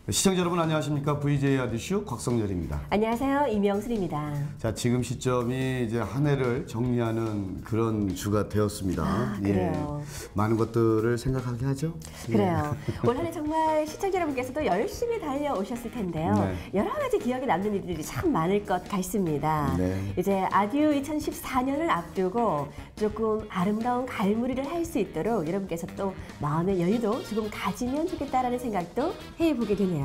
시청자 여러분 안녕하십니까? VJ 아디쇼 곽성열입니다. 안녕하세요. 이명슬입니다. 자, 지금 시점이 이제 한 해를 정리하는 그런 주가 되었습니다. 그래요. 많은 것들을 생각하게 하죠. 그래요. 올 한 해 정말 시청자 여러분께서도 열심히 달려오셨을 텐데요. 여러 가지 기억에 남는 일들이 참 많을 것 같습니다. 이제 아듀 2014년을 앞두고 조금 아름다운 갈무리를 할 수 있도록 여러분께서 또 마음의 여유도 조금 가지면 좋겠다라는 생각도 해보게 되네요.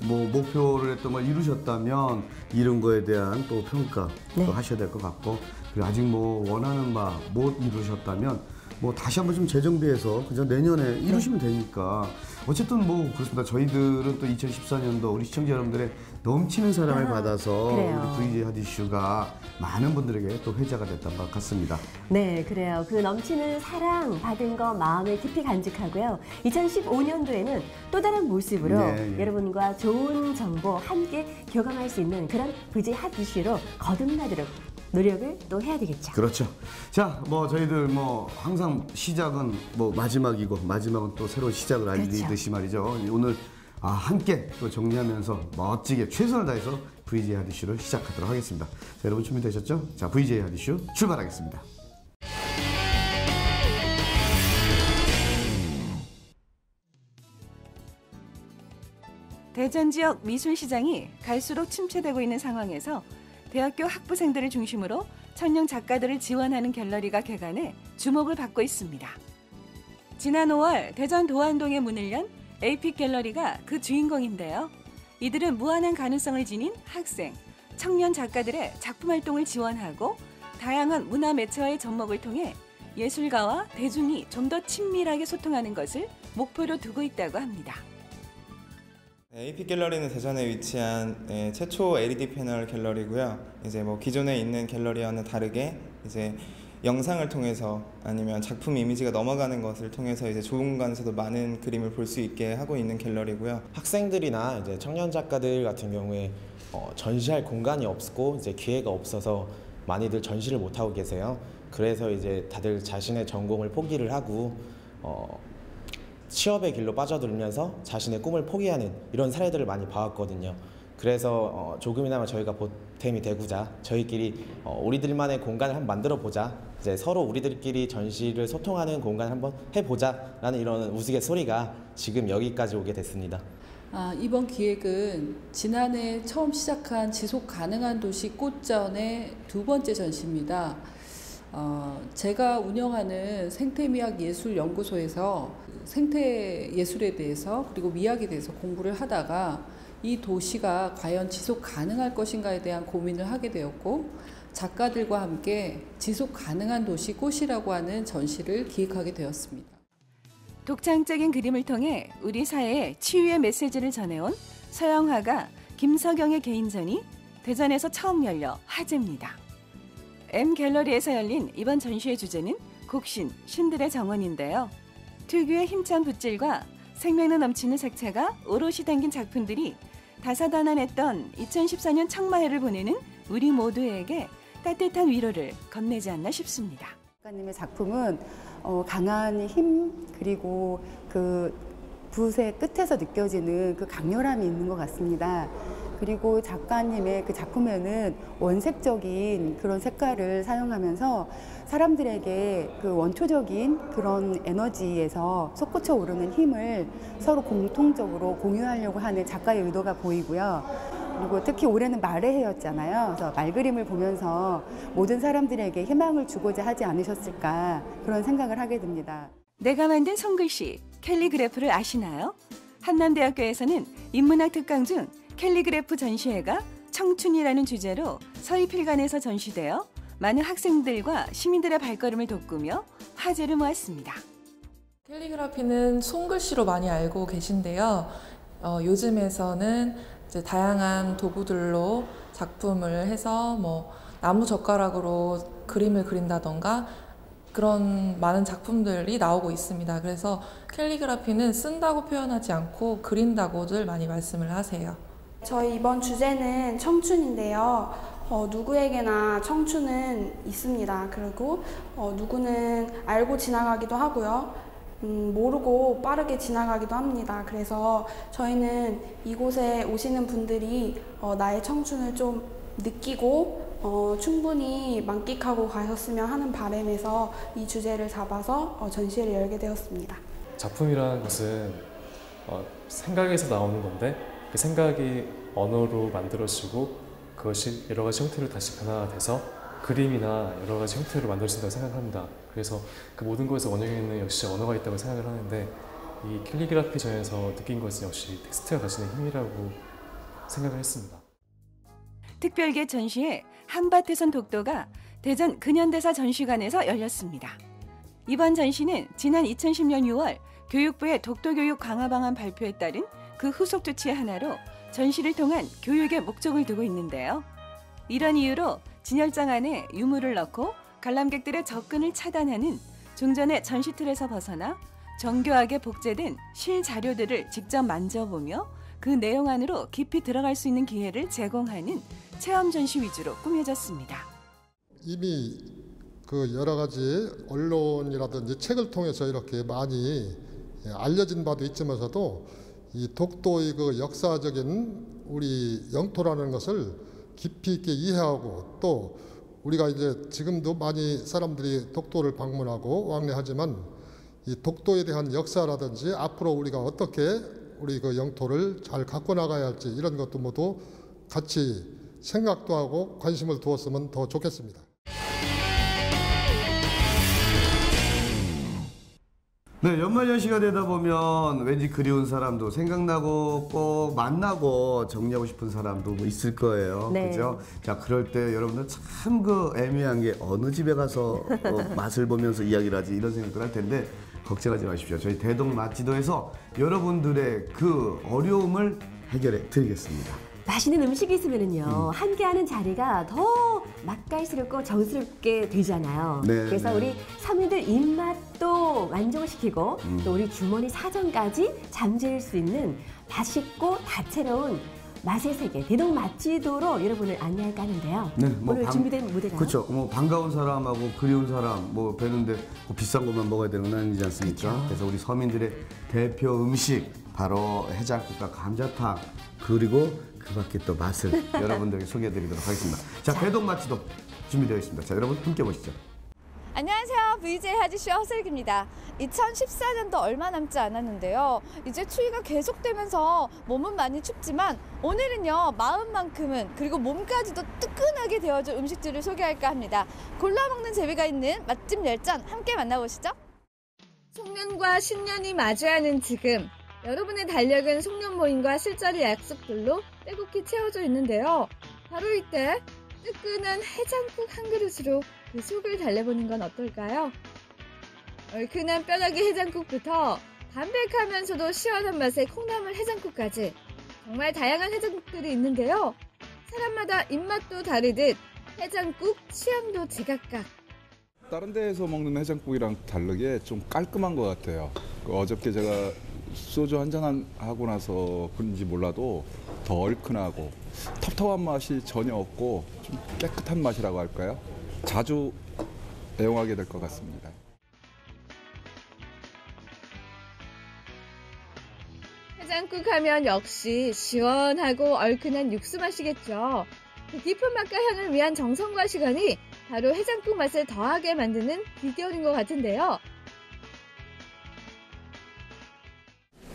뭐 목표를 했던 걸 이루셨다면 이룬 거에 대한 또 평가 또 하셔야 될 것 같고, 그리고 아직 뭐 원하는 바 못 이루셨다면 뭐 다시 한번 좀 재정비해서 그저 내년에 이루시면 되니까. 어쨌든 뭐 그렇습니다. 저희들은 또 2014년도 우리 시청자 여러분들의 넘치는 사랑을 받아서 우리 VJ 아디쇼가 많은 분들에게 또 회자가 됐던 것 같습니다. 네, 그래요. 그 넘치는 사랑 받은 거 마음에 깊이 간직하고요. 2015년도에는 또 다른 모습으로 여러분과 좋은 정보 함께 교감할 수 있는 그런 VJ 아디쇼로 거듭나도록 노력을 또 해야 되겠죠. 그렇죠. 자, 뭐 저희들 뭐 항상 시작은 뭐 마지막이고 마지막은 또 새로운 시작을 알리듯이 말이죠. 오늘 함께 또 정리하면서 멋지게 최선을 다해서 VJ 아디쇼를 시작하도록 하겠습니다. 자, 여러분 준비되셨죠? 자, VJ 아디쇼 출발하겠습니다. 대전 지역 미술시장이 갈수록 침체되고 있는 상황에서 대학교 학부생들을 중심으로 청년 작가들을 지원하는 갤러리가 개관해 주목을 받고 있습니다. 지난 5월 대전 도안동에 문을 연 에이픽 갤러리가 그 주인공인데요. 이들은 무한한 가능성을 지닌 학생, 청년 작가들의 작품 활동을 지원하고 다양한 문화 매체와의 접목을 통해 예술가와 대중이 좀 더 친밀하게 소통하는 것을 목표로 두고 있다고 합니다. 에이픽 갤러리는 대전에 위치한 최초 LED 패널 갤러리고요. 이제 뭐 기존에 있는 갤러리와는 다르게 이제 영상을 통해서 아니면 작품 이미지가 넘어가는 것을 통해서 이제 좁은 공간에서도 많은 그림을 볼 수 있게 하고 있는 갤러리고요. 학생들이나 이제 청년 작가들 같은 경우에 전시할 공간이 없고 이제 기회가 없어서 많이들 전시를 못 하고 계세요. 그래서 이제 다들 자신의 전공을 포기를 하고 취업의 길로 빠져들면서 자신의 꿈을 포기하는 이런 사례들을 많이 봐왔거든요. 그래서 조금이나마 저희가 보탬이 되고자 저희끼리 우리들만의 공간을 한번 만들어 보자, 이제 서로 우리들끼리 전시를 소통하는 공간을 한번 해보자 라는 이런 우스갯소리가 지금 여기까지 오게 됐습니다. 이번 기획은 지난해 처음 시작한 지속 가능한 도시 꽃전의 두 번째 전시입니다. 제가 운영하는 생태미학예술연구소에서 생태예술에 대해서 그리고 미학에 대해서 공부를 하다가 이 도시가 과연 지속 가능할 것인가에 대한 고민을 하게 되었고, 작가들과 함께 지속 가능한 도시 꽃이라고 하는 전시를 기획하게 되었습니다. 독창적인 그림을 통해 우리 사회에 치유의 메시지를 전해온 서양화가 김석영의 개인전이 대전에서 처음 열려 화제입니다. M갤러리에서 열린 이번 전시의 주제는 곡신, 신들의 정원인데요. 특유의 힘찬 붓질과 생명력 넘치는 색채가 오롯이 담긴 작품들이 다사다난했던 2014년 청마해를 보내는 우리 모두에게 따뜻한 위로를 건네지 않나 싶습니다. 작가님의 작품은 강한 힘, 그리고 그 붓의 끝에서 느껴지는 그 강렬함이 있는 것 같습니다. 그리고 작가님의 그 작품에는 원색적인 그런 색깔을 사용하면서 사람들에게 그 원초적인 그런 에너지에서 솟구쳐 오르는 힘을 서로 공통적으로 공유하려고 하는 작가의 의도가 보이고요. 그리고 특히 올해는 말의 해였잖아요. 그래서 말그림을 보면서 모든 사람들에게 희망을 주고자 하지 않으셨을까, 그런 생각을 하게 됩니다. 내가 만든 손글씨, 캘리그래프를 아시나요? 한남대학교에서는 인문학 특강 중 캘리그래프 전시회가 청춘이라는 주제로 서희필관에서 전시되어 많은 학생들과 시민들의 발걸음을 돋구며 화제를 모았습니다. 캘리그라피는 손글씨로 많이 알고 계신데요. 요즘에서는 이제 다양한 도구들로 작품을 해서 뭐 나무 젓가락으로 그림을 그린다던가 그런 많은 작품들이 나오고 있습니다. 그래서 캘리그라피는 쓴다고 표현하지 않고 그린다고들 많이 말씀을 하세요. 저희 이번 주제는 청춘인데요. 누구에게나 청춘은 있습니다. 그리고 누구는 알고 지나가기도 하고요. 모르고 빠르게 지나가기도 합니다. 그래서 저희는 이곳에 오시는 분들이 나의 청춘을 좀 느끼고 충분히 만끽하고 가셨으면 하는 바람에서 이 주제를 잡아서 전시회를 열게 되었습니다. 작품이라는 것은 생각에서 나오는 건데 그 생각이 언어로 만들어지고 그것이 여러 가지 형태로 다시 변화가 돼서 그림이나 여러 가지 형태로 만들어진다고 생각합니다. 그래서 그 모든 것의 원형에는 역시 언어가 있다고 생각을 하는데 이 캘리그라피전에서 느낀 것은 역시 텍스트가 가지는 힘이라고 생각을 했습니다. 특별계 전시회 한밭에선 독도가 대전 근현대사 전시관에서 열렸습니다. 이번 전시는 지난 2010년 6월 교육부의 독도교육 강화 방안 발표에 따른 그 후속 조치의 하나로 전시를 통한 교육의 목적을 두고 있는데요. 이런 이유로 진열장 안에 유물을 넣고 관람객들의 접근을 차단하는 종전의 전시 틀에서 벗어나 정교하게 복제된 실자료들을 직접 만져보며 그 내용 안으로 깊이 들어갈 수 있는 기회를 제공하는 체험 전시 위주로 꾸며졌습니다. 이미 그 여러 가지 언론이라든지 책을 통해서 이렇게 많이 알려진 바도 있지만서도 이 독도의 그 역사적인 우리 영토라는 것을 깊이 있게 이해하고 또 우리가 이제 지금도 많이 사람들이 독도를 방문하고 왕래하지만 이 독도에 대한 역사라든지 앞으로 우리가 어떻게 우리 그 영토를 잘 갖고 나가야 할지 이런 것도 모두 같이 생각도 하고 관심을 두었으면 더 좋겠습니다. 네, 연말연시가 되다 보면 왠지 그리운 사람도 생각나고 꼭 만나고 정리하고 싶은 사람도 뭐 있을 거예요. 네. 그죠? 자, 그럴 때 여러분들 참 그 애매한 게 어느 집에 가서 맛을 보면서 이야기를 하지 이런 생각들 할 텐데 걱정하지 마십시오. 저희 대동 맛지도에서 여러분들의 그 어려움을 해결해 드리겠습니다. 맛있는 음식이 있으면은요 함께하는 자리가 더 맛깔스럽고 정스럽게 되잖아요. 네, 그래서 네. 우리 서민들 입맛도 만족을 시키고 또 우리 주머니 사정까지 잠재울 수 있는 맛있고 다채로운 맛의 세계 대동 맛지도로 여러분을 안내할까 하는데요. 네, 뭐 오늘 준비된 무대가 그렇죠. 뭐 반가운 사람하고 그리운 사람 뭐 뵈는데 뭐 비싼 것만 먹어야 되는 건 아니지 않습니까? 그렇죠. 그래서 우리 서민들의 대표 음식 바로 해장국과 감자탕 그리고 그 밖에 또 맛을 여러분들에게 소개해드리도록 하겠습니다. 자, 대동 맛지도 준비되어 있습니다. 자, 여러분 함께 보시죠. 안녕하세요. VJ 하지쇼 허슬기입니다. 2014년도 얼마 남지 않았는데요. 이제 추위가 계속되면서 몸은 많이 춥지만 오늘은요 마음만큼은 그리고 몸까지도 뜨끈하게 데워줄 음식들을 소개할까 합니다. 골라 먹는 재미가 있는 맛집 열전 함께 만나보시죠. 송년과 신년이 마주하는 지금 여러분의 달력은 송년모임과 술자리 약속들로 빼곡히 채워져 있는데요. 바로 이때 뜨끈한 해장국 한 그릇으로 그 속을 달래보는 건 어떨까요? 얼큰한 뼈다귀 해장국부터 담백하면서도 시원한 맛의 콩나물 해장국까지 정말 다양한 해장국들이 있는데요. 사람마다 입맛도 다르듯 해장국 취향도 제각각. 다른 데에서 먹는 해장국이랑 다르게 좀 깔끔한 것 같아요. 어저께 제가 소주 한잔 하고 나서 그런지 몰라도 더 얼큰하고 텁텁한 맛이 전혀 없고 좀 깨끗한 맛이라고 할까요? 자주 애용하게 될 것 같습니다. 해장국 하면 역시 시원하고 얼큰한 육수 맛이겠죠. 그 깊은 맛과 향을 위한 정성과 시간이 바로 해장국 맛을 더하게 만드는 비결인 것 같은데요.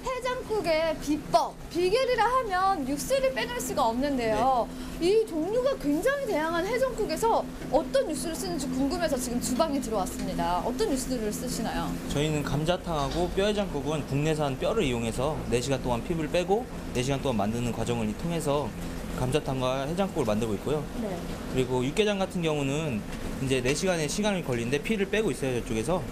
해장국의 비법, 비결이라 하면 육수를 빼놓을 수가 없는데요. 이 종류가 굉장히 다양한 해장국에서 어떤 육수를 쓰는지 궁금해서 지금 주방에 들어왔습니다. 어떤 육수들을 쓰시나요? 저희는 감자탕하고 뼈해장국은 국내산 뼈를 이용해서 4시간 동안 피부를 빼고 4시간 동안 만드는 과정을 통해서 감자탕과 해장국을 만들고 있고요. 네. 그리고 육개장 같은 경우는 이제 4시간의 시간이 걸리는데 피를 빼고 있어요, 저쪽에서.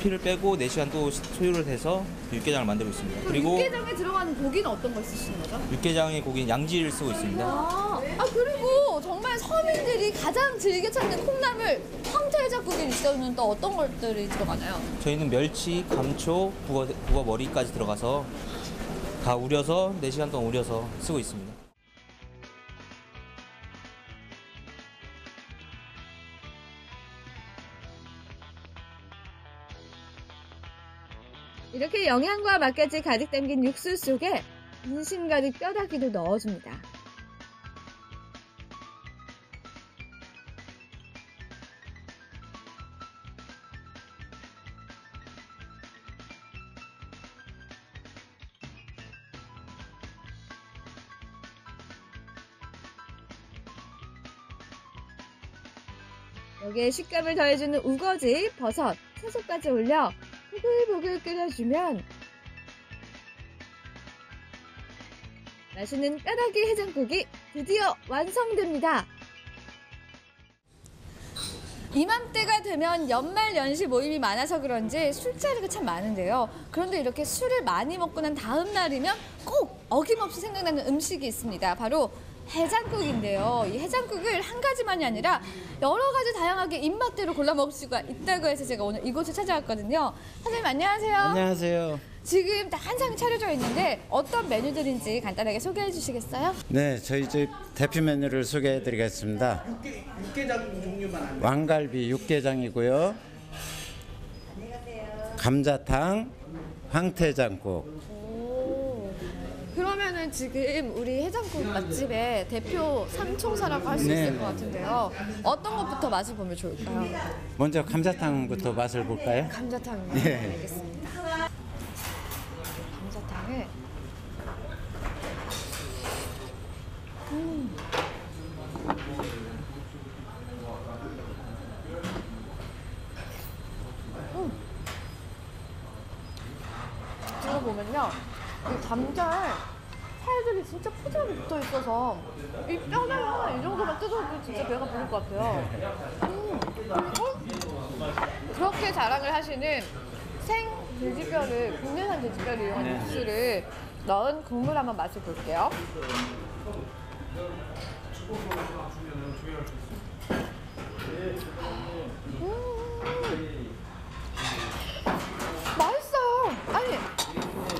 피를 빼고 4시간 또 소요를 해서 육개장을 만들고 있습니다. 그리고 육개장에 들어가는 고기는 어떤 걸 쓰시는 거죠? 육개장의 고기는 양지를 쓰고 있습니다. 그리고 정말 서민들이 가장 즐겨 찾는 콩나물 황태해장국에 있어는 또 어떤 것들이 들어가나요? 저희는 멸치, 감초, 북어 머리까지 들어가서 다 우려서 4시간 동안 우려서 쓰고 있습니다. 이렇게 영양과 맛까지 가득 담긴 육수 속에 인심 가득 뼈다귀도 넣어줍니다. 여기에 식감을 더해주는 우거지, 버섯, 채소까지 올려 보글보글 끓여주면 맛있는 뼈다귀 해장국이 드디어 완성됩니다. 이맘때가 되면 연말 연시 모임이 많아서 그런지 술자리가 참 많은데요. 그런데 이렇게 술을 많이 먹고 난 다음 날이면 꼭 어김없이 생각나는 음식이 있습니다. 바로 해장국인데요. 이 해장국을 한 가지만이 아니라 여러 가지 다양하게 입맛대로 골라 먹을 수가 있다고 해서 제가 오늘 이곳을 찾아왔거든요. 사장님 안녕하세요. 안녕하세요. 지금 한상이 차려져 있는데 어떤 메뉴들인지 간단하게 소개해 주시겠어요? 네, 저희 집 대표 메뉴를 소개해 드리겠습니다. 육개장 종류만 왕갈비 육개장이고요. 감자탕, 황태장국. 그러면은 지금 우리 해장국 맛집의 대표 삼총사라고 할 수 네. 있을 것 같은데요. 어떤 것부터 맛을 보면 좋을까요? 먼저 감자탕부터 맛을 볼까요? 감자탕이요? 네. 알겠습니다. 감자탕을 들어보면요, 이 감자에 살들이 진짜 포장이 붙어 있어서 이 뼈를 하나 이 정도만 뜯어도 진짜 배가 부를 것 같아요. 그리고 그렇게 자랑을 하시는 생 돼지뼈를, 국내산 돼지뼈를 이용한 육수를 넣은 국물 한번 맛을 볼게요. 맛있어요. 아니,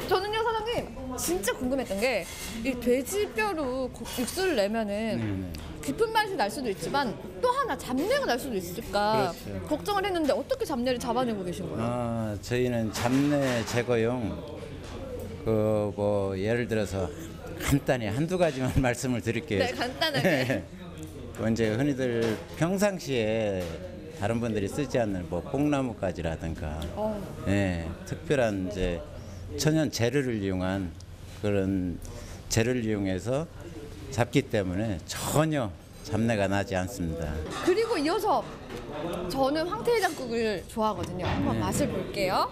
저는요 사장님 진짜 궁금했던 게 이 돼지뼈로 육수를 내면은 깊은 맛이 날 수도 있지만 또 하나 잡내가 날 수도 있을까 그렇죠. 걱정을 했는데 어떻게 잡내를 잡아내고 계신 거예요? 아, 저희는 잡내 제거용 뭐 예를 들어서 간단히 한두 가지만 말씀을 드릴게요. 네, 간단하게. 이제 흔히들 평상시에 다른 분들이 쓰지 않는 뭐 뽕나무가지라든가 특별한 이제 천연 재료를 이용한 그런 재료를 이용해서 잡기 때문에 전혀 잡내가 나지 않습니다. 그리고 이어서 저는 황태해장국을 좋아하거든요. 한번 맛을 볼게요.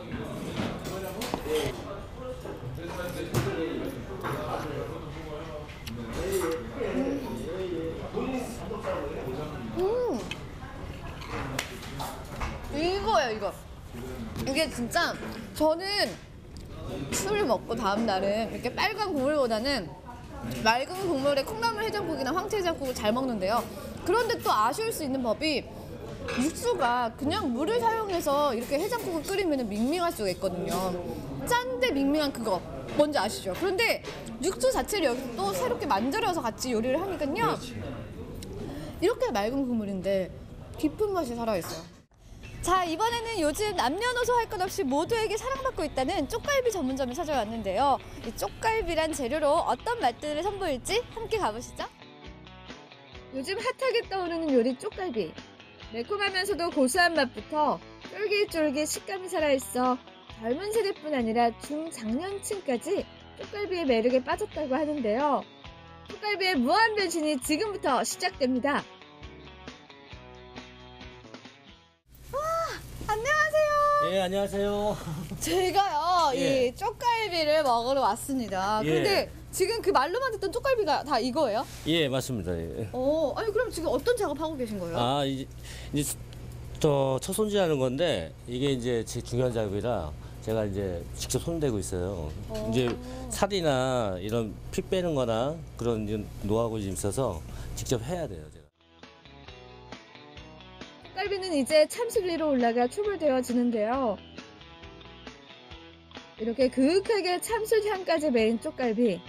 이거예요, 이거. 이게 진짜 저는 술을 먹고 다음 날은 이렇게 빨간 국물보다는 맑은 국물에 콩나물 해장국이나 황태해장국을 잘 먹는데요. 그런데 또 아쉬울 수 있는 법이 육수가 그냥 물을 사용해서 이렇게 해장국을 끓이면 밍밍할 수가 있거든요. 짠데 밍밍한 그거 뭔지 아시죠? 그런데 육수 자체를 여기서 또 새롭게 만들어서 같이 요리를 하니까요. 이렇게 맑은 국물인데 깊은 맛이 살아있어요. 자, 이번에는 요즘 남녀노소 할 것 없이 모두에게 사랑받고 있다는 쪽갈비 전문점을 찾아왔는데요. 이 쪽갈비란 재료로 어떤 맛들을 선보일지 함께 가보시죠. 요즘 핫하게 떠오르는 요리 쪽갈비. 매콤하면서도 고소한 맛부터 쫄깃쫄깃 식감이 살아있어 젊은 세대뿐 아니라 중장년층까지 쪽갈비의 매력에 빠졌다고 하는데요. 쪽갈비의 무한 변신이 지금부터 시작됩니다. 안녕하세요. 예, 안녕하세요. 제가요, 예. 이 쪽갈비를 먹으러 왔습니다. 예. 그런데 지금 그 말로만 듣던 쪽갈비가 다 이거예요? 예, 맞습니다. 예. 아니 그럼 지금 어떤 작업하고 계신 거예요? 아, 이제 첫 손질하는 건데 이게 이제 제 중요한 작업이라 제가 이제 직접 손대고 있어요. 이제 살이나 이런 피 빼는 거나 그런 노하우가 좀 있어서 직접 해야 돼요, 제가. 쪽갈비는 이제 참숯 위로 올라가 초벌되어지는데요. 이렇게 그윽하게 참숯 향까지 매인 쪽갈비.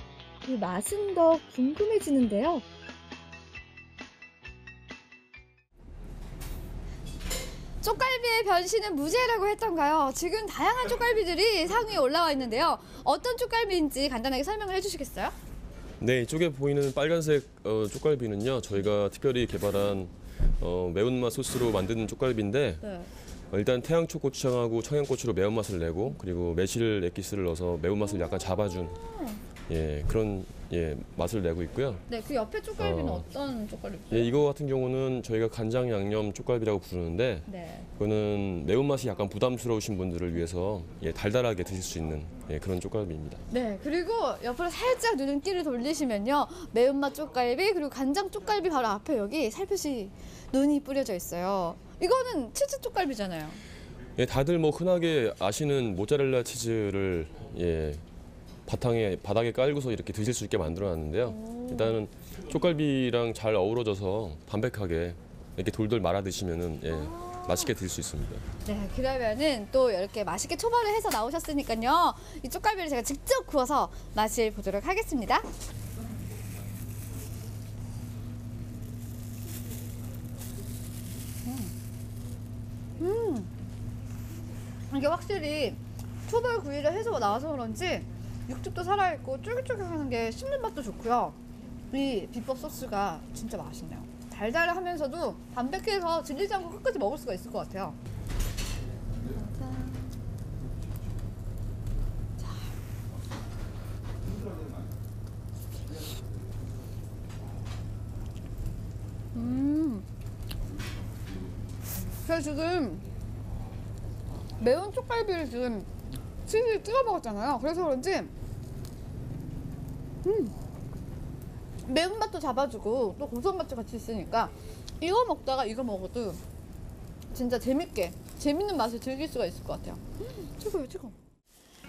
그 맛은 더 궁금해지는데요. 쪽갈비의 변신은 무죄라고 했던가요? 지금 다양한 쪽갈비들이 상위에 올라와 있는데요. 어떤 쪽갈비인지 간단하게 설명을 해주시겠어요? 네, 이쪽에 보이는 빨간색 쪽갈비는요. 저희가 특별히 개발한 매운맛 소스로 만드는 쪽갈비인데 네. 일단 태양초 고추장하고 청양고추로 매운맛을 내고 그리고 매실 액기스를 넣어서 매운맛을 약간 잡아준 그런 맛을 내고 있고요. 네, 그 옆에 쪽갈비는 어떤 쪽갈비죠? 예, 이거 같은 경우는 저희가 간장 양념 쪽갈비라고 부르는데 네. 그거는 매운맛이 약간 부담스러우신 분들을 위해서 달달하게 드실 수 있는 그런 쪽갈비입니다. 네, 그리고 옆으로 살짝 눈길을 돌리시면요. 매운맛 쪽갈비 그리고 간장 쪽갈비 바로 앞에 여기 살포시 눈이 뿌려져 있어요. 이거는 치즈 쪽갈비잖아요. 예, 다들 뭐 흔하게 아시는 모짜렐라 치즈를 바닥에 깔고서 이렇게 드실 수 있게 만들어놨는데요. 일단은 쪽갈비랑 잘 어우러져서 담백하게 이렇게 돌돌 말아 드시면은 맛있게 드실 수 있습니다. 네, 그러면은 또 이렇게 맛있게 초벌을 해서 나오셨으니까요. 이 쪽갈비를 제가 직접 구워서 맛을 보도록 하겠습니다. 이게 확실히 초벌 구이를 해서 나와서 그런지 육즙도 살아있고 쫄깃쫄깃하는 게 씹는 맛도 좋고요. 이 비법 소스가 진짜 맛있네요. 달달하면서도 담백해서 질리지 않고 끝까지 먹을 수가 있을 것 같아요. 제가 지금 매운 쪽갈비를 지금 치즈를 찍어 먹었잖아요. 그래서 그런지 매운맛도 잡아주고 또 고소한 맛도 같이 있으니까 이거 먹다가 이거 먹어도 진짜 재밌는 맛을 즐길 수가 있을 것 같아요. 최고예요, 최고.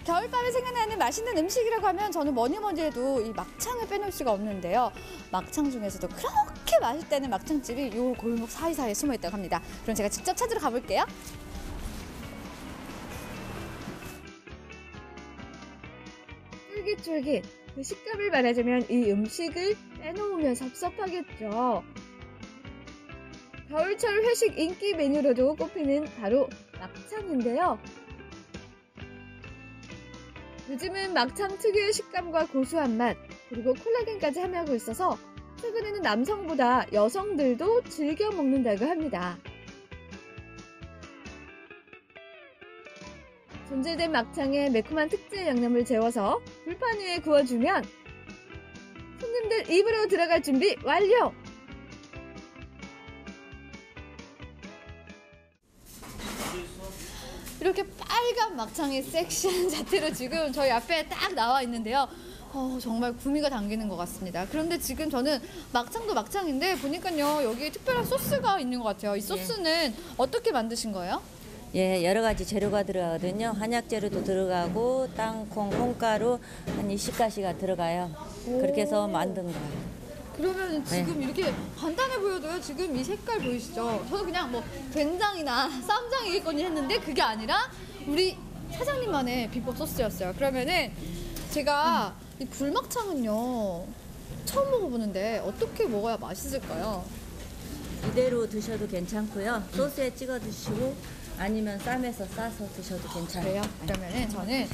겨울밤에 생각나는 맛있는 음식이라고 하면 저는 뭐니 해도 이 막창을 빼놓을 수가 없는데요. 막창 중에서도 그렇게 맛있다는 막창집이 요 골목 사이사이에 숨어 있다고 합니다. 그럼 제가 직접 찾으러 가볼게요. 쫄깃쫄깃 그 식감을 말하자면 이 음식을 빼놓으면 섭섭하겠죠. 겨울철 회식 인기 메뉴로도 꼽히는 바로 막창인데요. 요즘은 막창 특유의 식감과 고소한 맛 그리고 콜라겐까지 함유하고 있어서 최근에는 남성보다 여성들도 즐겨 먹는다고 합니다. 손질된 막창에 매콤한 특제 양념을 재워서 불판 위에 구워주면 손님들 입으로 들어갈 준비 완료! 이렇게 빨간 막창이 섹시한 자태로 지금 저희 앞에 딱 나와 있는데요. 정말 구미가 당기는 것 같습니다. 그런데 지금 저는 막창도 막창인데 보니까요 여기 특별한 소스가 있는 것 같아요. 이 소스는 어떻게 만드신 거예요? 예, 여러 가지 재료가 들어가거든요. 한약 재료도 들어가고 땅콩, 콩가루 한 20가지가 들어가요. 그렇게 해서 만든 거예요. 그러면 지금 이렇게 간단해 보여도요. 지금 이 색깔 보이시죠? 저는 그냥 뭐 된장이나 쌈장이겠거니 했는데 그게 아니라 우리 사장님만의 비법 소스였어요. 그러면은 제가 이 불막창은요 처음 먹어보는데 어떻게 먹어야 맛있을까요? 이대로 드셔도 괜찮고요. 소스에 찍어 드시고 아니면 쌈에서 싸서 드셔도 괜찮아요. 그래요? 그러면은 저는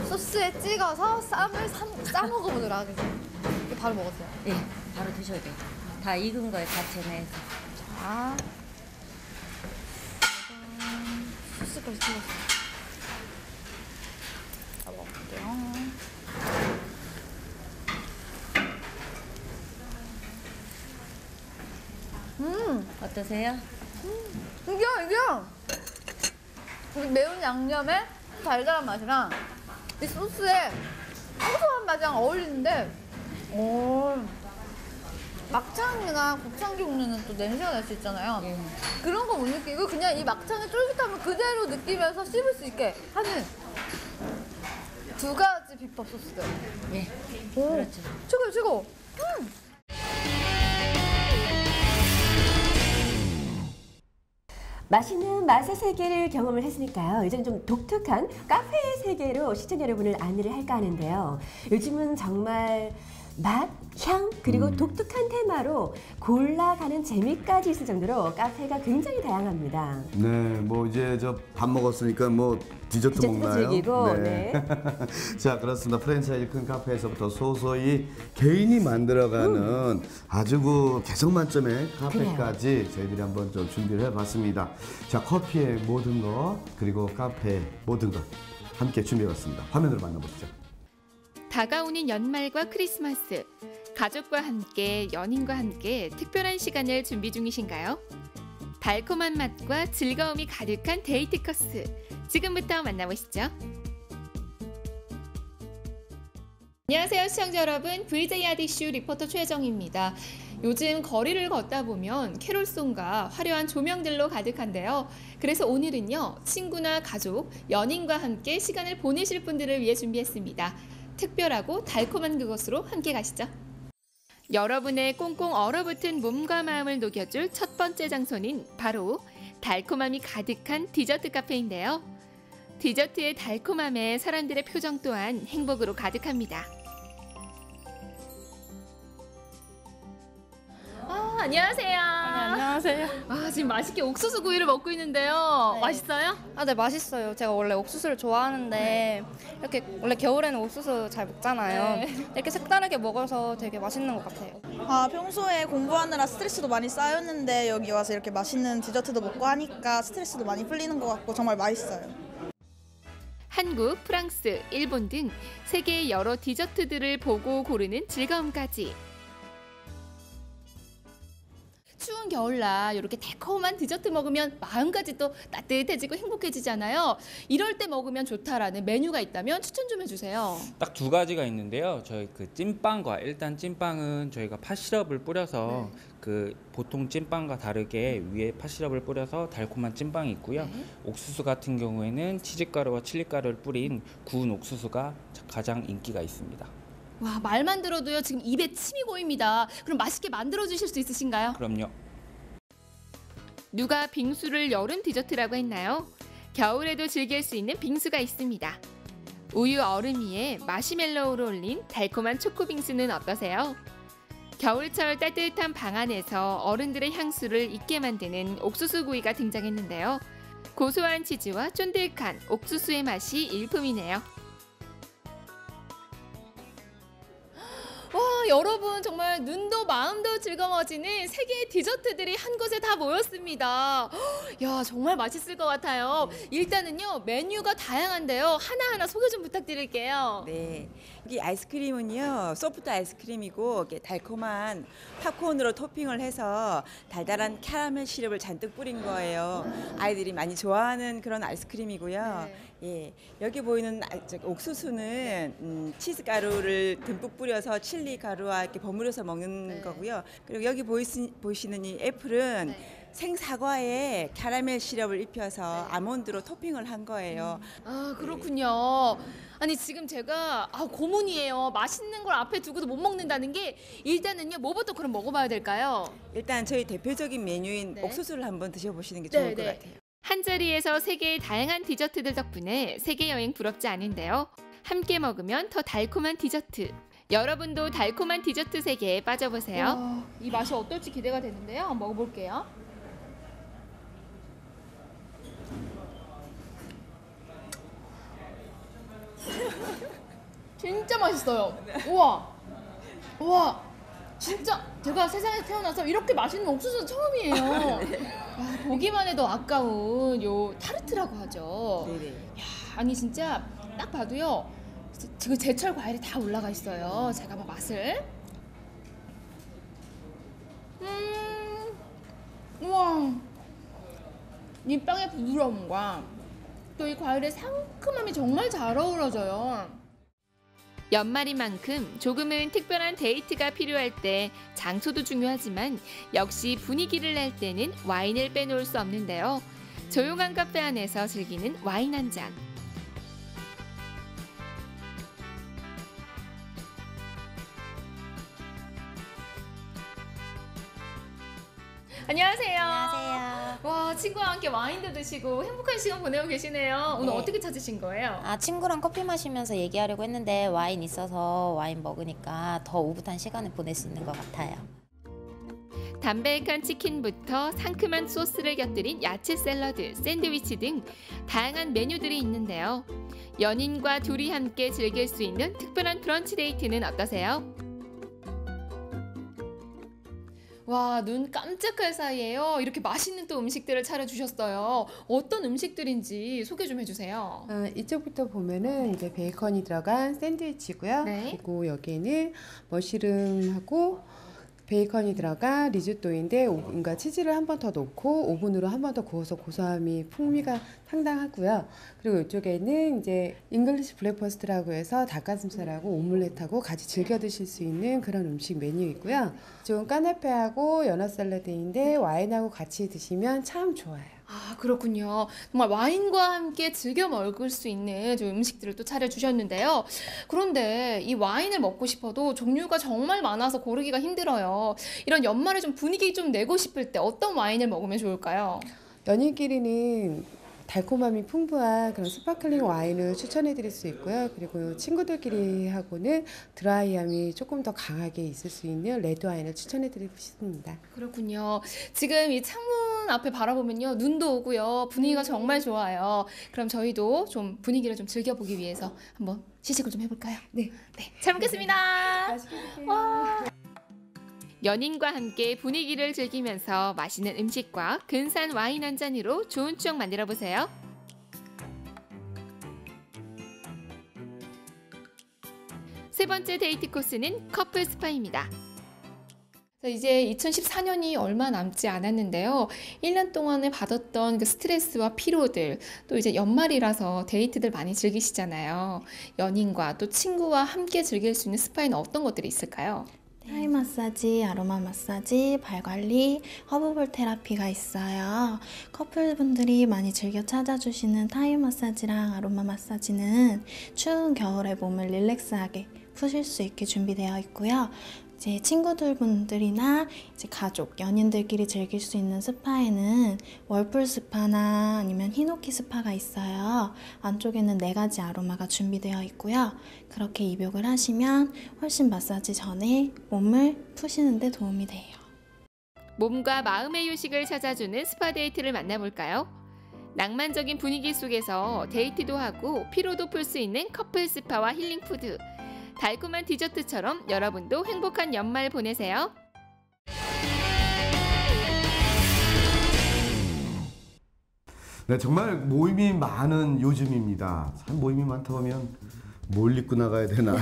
소스에 찍어서 쌈을 싸 먹어보도록 하겠습니다. 바로 먹었어요. 예, 바로 드셔도 돼요. 다 익은 거에 같이 내서. 자, 소스까지 찍었어요. 자, 먹을게요. 어떠세요? 이게 매운 양념에 달달한 맛이랑 이 소스에 고소한 맛이랑 어울리는데 막창이나 곱창 종류는 또 냄새가 날 수 있잖아요. 그런 거 못 느끼고 그냥 이 막창의 쫄깃함을 그대로 느끼면서 씹을 수 있게 하는 두 가지 비법 소스들. 예, 그렇죠. 최고, 최고. 맛있는 맛의 세계를 경험을 했으니까요. 이제는 좀 독특한 카페의 세계로 시청자 여러분을 안내를 할까 하는데요. 요즘은 정말 맛, 향, 그리고 독특한 테마로 골라가는 재미까지 있을 정도로 카페가 굉장히 다양합니다. 네, 뭐 이제 저 밥 먹었으니까 뭐 디저트 먹나요? 즐기고, 네. 자, 그렇습니다. 프랜차이즈 큰 카페에서부터 소소히 개인이 만들어가는 아주 그 개성 만점의 카페까지 저희들이 한번 좀 준비를 해봤습니다. 자, 커피의 모든 것 그리고 카페의 모든 것 함께 준비해봤습니다. 화면으로 만나보시죠. 다가오는 연말과 크리스마스, 가족과 함께, 연인과 함께 특별한 시간을 준비 중이신가요? 달콤한 맛과 즐거움이 가득한 데이트 코스, 지금부터 만나보시죠. 안녕하세요 시청자 여러분, VJ 아디쇼 리포터 최정입니다. 요즘 거리를 걷다 보면 캐롤송과 화려한 조명들로 가득한데요. 그래서 오늘은요, 친구나 가족, 연인과 함께 시간을 보내실 분들을 위해 준비했습니다. 특별하고 달콤한 그것으로 함께 가시죠. 여러분의 꽁꽁 얼어붙은 몸과 마음을 녹여줄 첫 번째 장소는 바로 달콤함이 가득한 디저트 카페인데요. 디저트의 달콤함에 사람들의 표정 또한 행복으로 가득합니다. 안녕하세요. 안녕하세요. 지금 맛있게 옥수수 구이를 먹고 있는데요. 네. 맛있어요? 네, 맛있어요. 제가 원래 옥수수를 좋아하는데 이렇게 원래 겨울에는 옥수수 잘 먹잖아요. 네. 이렇게 색다르게 먹어서 되게 맛있는 것 같아요. 평소에 공부하느라 스트레스도 많이 쌓였는데 여기 와서 이렇게 맛있는 디저트도 먹고 하니까 스트레스도 많이 풀리는 것 같고 정말 맛있어요. 한국, 프랑스, 일본 등 세계의 여러 디저트들을 보고 고르는 즐거움까지. 추운 겨울날 이렇게 달콤한 디저트 먹으면 마음까지 또 따뜻해지고 행복해지잖아요. 이럴 때 먹으면 좋다라는 메뉴가 있다면 추천 좀 해주세요. 딱 두 가지가 있는데요. 저희 그 찐빵과, 일단 찐빵은 저희가 팥시럽을 뿌려서 그 보통 찐빵과 다르게 위에 팥시럽을 뿌려서 달콤한 찐빵이 있고요. 옥수수 같은 경우에는 치즈가루와 칠리가루를 뿌린 구운 옥수수가 가장 인기가 있습니다. 와, 말만 들어도요 지금 입에 침이 고입니다. 그럼 맛있게 만들어 주실 수 있으신가요? 그럼요. 누가 빙수를 여름 디저트라고 했나요? 겨울에도 즐길 수 있는 빙수가 있습니다. 우유 얼음 위에 마시멜로우로 올린 달콤한 초코 빙수는 어떠세요? 겨울철 따뜻한 방 안에서 어른들의 향수를 잊게 만드는 옥수수 구이가 등장했는데요. 고소한 치즈와 쫀득한 옥수수의 맛이 일품이네요. 와, 여러분 정말 눈도 마음도 즐거워지는 세계의 디저트들이 한 곳에 다 모였습니다. 야, 정말 맛있을 것 같아요. 일단은요, 메뉴가 다양한데요. 하나하나 소개 좀 부탁드릴게요. 네, 여기 아이스크림은요 소프트 아이스크림이고 이렇게 달콤한 팝콘으로 토핑을 해서 달달한 캐러멜 시럽을 잔뜩 뿌린 거예요. 아이들이 많이 좋아하는 그런 아이스크림이고요. 예, 여기 보이는 옥수수는 치즈 가루를 듬뿍 뿌려서 칠리 가루와 이렇게 버무려서 먹는 거고요. 그리고 여기 보이시는 이 애플은 생사과에 캐러멜 시럽을 입혀서 아몬드로 토핑을 한 거예요. 아, 그렇군요. 아니 지금 제가 고문이에요. 맛있는 걸 앞에 두고도 못 먹는다는 게, 일단은요 뭐부터 그럼 먹어봐야 될까요? 일단 저희 대표적인 메뉴인 옥수수를 한번 드셔보시는 게 좋을 것 같아요. 한자리에서 세계의 다양한 디저트들 덕분에 세계 여행 부럽지 않은데요. 함께 먹으면 더 달콤한 디저트. 여러분도 달콤한 디저트 세계에 빠져보세요. 이 맛이 어떨지 기대가 되는데요. 한번 먹어볼게요. 진짜 맛있어요. 우와, 우와, 진짜 제가 세상에 태어나서 이렇게 맛있는 옥수수 처음이에요. 와, 보기만 해도 아까운 요 타르트라고 하죠. 야, 아니 진짜 딱 봐도요, 지금 제철 과일이 다 올라가 있어요. 제가 한번 맛을. 우와, 이 빵의 부드러움과 또 이 과일의 상큼함이 정말 잘 어우러져요. 연말인 만큼 조금은 특별한 데이트가 필요할 때 장소도 중요하지만 역시 분위기를 낼 때는 와인을 빼놓을 수 없는데요. 조용한 카페 안에서 즐기는 와인 한 잔. 안녕하세요. 안녕하세요. 와, 친구와 함께 와인도 드시고 행복한 시간 보내고 계시네요. 오늘 어떻게 찾으신 거예요? 친구랑 커피 마시면서 얘기하려고 했는데 와인 있어서 와인 먹으니까 더 오붓한 시간을 보낼 수 있는 것 같아요. 담백한 치킨부터 상큼한 소스를 곁들인 야채 샐러드, 샌드위치 등 다양한 메뉴들이 있는데요. 연인과 둘이 함께 즐길 수 있는 특별한 브런치 데이트는 어떠세요? 와, 눈 깜짝할 사이에요. 이렇게 맛있는 또 음식들을 차려주셨어요. 어떤 음식들인지 소개 좀 해주세요. 이쪽부터 보면은 이제 베이컨이 들어간 샌드위치고요. 네. 그리고 여기에는 머쉬룸하고 베이컨이 들어간 리조또인데 오븐과 치즈를 한 번 더 넣고 오븐으로 한 번 더 구워서 고소함이 풍미가 상당하고요. 그리고 이쪽에는 이제 잉글리시 브렉퍼스트라고 해서 닭가슴살하고 오믈렛하고 같이 즐겨 드실 수 있는 그런 음식 메뉴이고요. 이쪽은 까나페하고 연어 샐러드인데 와인하고 같이 드시면 참 좋아요. 아, 그렇군요. 정말 와인과 함께 즐겨 먹을 수 있는 좀 음식들을 또 차려주셨는데요. 그런데 이 와인을 먹고 싶어도 종류가 정말 많아서 고르기가 힘들어요. 이런 연말에 좀 분위기 좀 내고 싶을 때 어떤 와인을 먹으면 좋을까요? 연인끼리는 달콤함이 풍부한 그런 스파클링 와인을 추천해 드릴 수 있고요. 그리고 친구들끼리 하고는 드라이함이 조금 더 강하게 있을 수 있는 레드 와인을 추천해 드리고 싶습니다. 그렇군요. 지금 이 창문 앞에 바라보면요, 눈도 오고요. 분위기가 정말 좋아요. 그럼 저희도 좀 분위기를 좀 즐겨보기 위해서 한번 시식을 좀 해볼까요? 네. 잘 먹겠습니다. 맛있게 드세요. 와. 연인과 함께 분위기를 즐기면서 맛있는 음식과 근사한 와인 한 잔으로 좋은 추억 만들어 보세요. 세 번째 데이트 코스는 커플 스파입니다. 이제 2014년이 얼마 남지 않았는데요. 1년 동안에 받았던 그 스트레스와 피로들, 또 이제 연말이라서 데이트들 많이 즐기시잖아요. 연인과 또 친구와 함께 즐길 수 있는 스파에는 어떤 것들이 있을까요? 타이 마사지, 아로마 마사지, 발 관리, 허브볼 테라피가 있어요. 커플분들이 많이 즐겨 찾아주시는 타이 마사지랑 아로마 마사지는 추운 겨울에 몸을 릴렉스하게 푸실 수 있게 준비되어 있고요. 이제 친구들분들이나 이제 가족, 연인들끼리 즐길 수 있는 스파에는 월풀 스파나 아니면 히노키 스파가 있어요. 안쪽에는 4가지 아로마가 준비되어 있고요. 그렇게 입욕을 하시면 훨씬 마사지 전에 몸을 푸시는 데 도움이 돼요. 몸과 마음의 휴식을 찾아주는 스파 데이트를 만나볼까요? 낭만적인 분위기 속에서 데이트도 하고 피로도 풀 수 있는 커플 스파와 힐링 푸드. 달콤한 디저트처럼 여러분도 행복한 연말 보내세요. 네, 정말 모임이 많은 요즘입니다. 참 모임이 많다 보면 뭘 입고 나가야 되나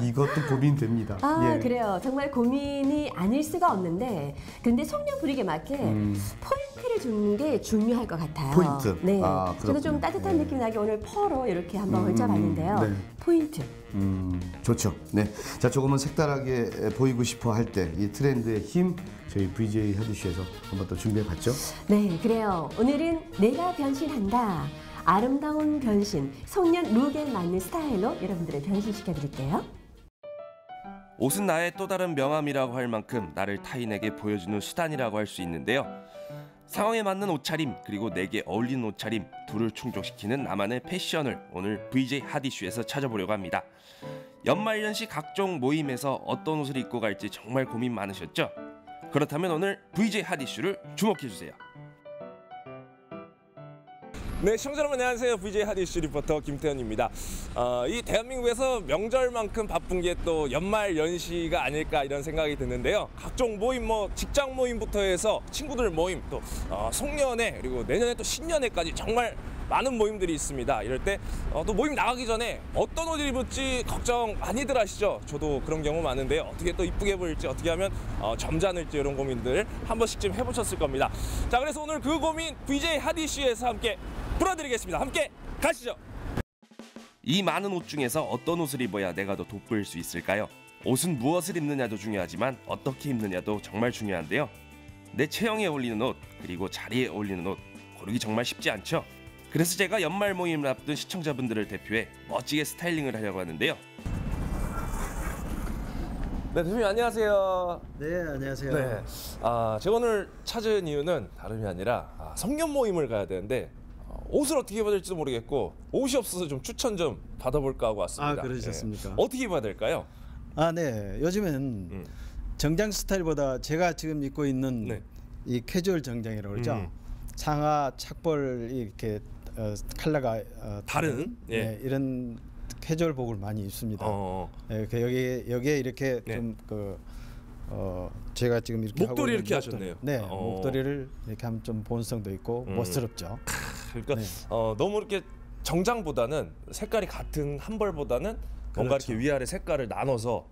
이것도 고민됩니다. 아, 예. 그래요. 정말 고민이 아닐 수가 없는데 근데 성령 분위기에 맞게 포인트를 주는 게 중요할 것 같아요. 포인트? 네. 아, 저도 좀 따뜻한 느낌이 나게 오늘 펄로 이렇게 한번 걸쳐봤는데요. 네. 포인트. 좋죠. 네. 자, 조금은 색다르게 보이고 싶어 할 때 이 트렌드의 힘 저희 VJ 하디쇼에서 한번 또 준비해봤죠. 네, 그래요. 오늘은 내가 변신한다. 아름다운 변신, 송년 룩에 맞는 스타일로 여러분들을 변신시켜드릴게요. 옷은 나의 또 다른 명함이라고 할 만큼 나를 타인에게 보여주는 수단이라고 할 수 있는데요. 상황에 맞는 옷차림 그리고 내게 어울리는 옷차림 둘을 충족시키는 나만의 패션을 오늘 VJ 하디슈에서 찾아보려고 합니다. 연말연시 각종 모임에서 어떤 옷을 입고 갈지 정말 고민 많으셨죠? 그렇다면 오늘 VJ 하디슈를 주목해주세요. 네, 시청자 여러분 안녕하세요. VJ 하디슈 리포터 김태현입니다. 이 대한민국에서 명절만큼 바쁜 게 또 연말 연시가 아닐까 이런 생각이 드는데요. 각종 모임, 직장 모임부터 해서 친구들 모임, 또 송년회 그리고 내년에 또 신년회까지 정말 많은 모임들이 있습니다. 이럴 때 또 모임 나가기 전에 어떤 옷을 입을지 걱정 많이들 하시죠. 저도 그런 경우 많은데요. 어떻게 또 이쁘게 보일지, 어떻게 하면 점잖을지 이런 고민들 한 번씩쯤 해보셨을 겁니다. 자, 그래서 오늘 그 고민 VJ 하디슈에서 함께 풀어드리겠습니다. 함께 가시죠. 이 많은 옷 중에서 어떤 옷을 입어야 내가 더 돋보일 수 있을까요? 옷은 무엇을 입느냐도 중요하지만 어떻게 입느냐도 정말 중요한데요. 내 체형에 어울리는 옷 그리고 자리에 어울리는 옷 고르기 정말 쉽지 않죠? 그래서 제가 연말 모임을 앞둔 시청자분들을 대표해 멋지게 스타일링을 하려고 하는데요. 네, 대표님 안녕하세요. 네, 안녕하세요. 네, 제가 오늘 찾은 이유는 다름이 아니라 성년 모임을 가야 되는데 옷을 어떻게 입어야 될지도 모르겠고 옷이 없어서 좀 추천 좀 받아볼까 하고 왔습니다. 아, 그러셨습니까? 네. 어떻게 입어야 될까요? 아, 네. 요즘엔 정장 스타일보다 제가 지금 입고 있는 이 캐주얼 정장이라고 그러죠. 상하, 착벌 이렇게 컬러가 다른 이런 캐주얼복을 많이 입습니다. 여기에 이렇게 좀 제가 지금 이렇게 목도리 이렇게 하셨네요. 네, 목도리를 이렇게 하면 좀 본성도 있고 멋스럽죠. 그러니까 너무 이렇게 정장보다는 색깔이 같은 한 벌보다는 뭔가 이렇게 위아래 색깔을 나눠서